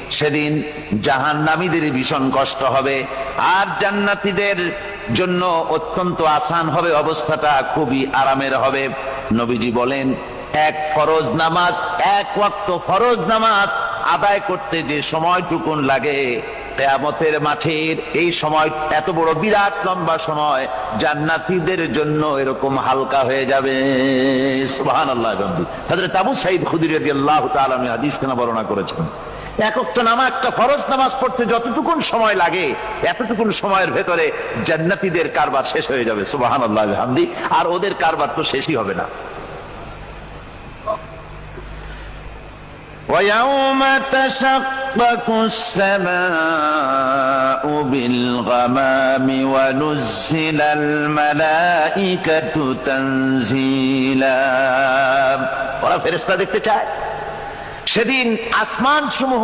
সেদিন জাহান্নামীদের ভীষণ কষ্ট হবে আর জান্নাতীদের জন্য অত্যন্ত আসান হবে, অবস্থাটা খুবই আরামের হবে। নবীজি বলেন, এক ফরজ নামাজ, এক ওয়াক্ত ফরজ নামাজ আদায় করতে যে সময়টুকুন লাগে, কিয়ামতের মাঠের এই সময় এত বড় বিরাট লম্বা সময় জান্নাতীদের জন্য এরকম হালকা হয়ে যাবে। সুবহানাল্লাহ। হযরত আবু সাঈদ খুদরী রাদিয়াল্লাহু তাআলা হাদিস কেন বর্ণনা করেছেন, একটা নামাজ, একটা ফরজ নামাজ পড়তে যতটুকুন সময় লাগে এতটুকুন সময়ের ভেতরে জান্নাতীদের কারবার শেষ হয়ে যাবে। সুবহানাল্লাহ বিহামদি। আর ওদের কারবার তো শেষই হবে না। وَيَوْمَ تَشَقَّقُ السَّمَاءُ بِالْغَمَامِ وَنُزِّلَ الْمَلَائِكَةُ تَنزِيلًا। ওরা ফেরেশতা দেখতে চায়। সেদিন আসমান সমূহ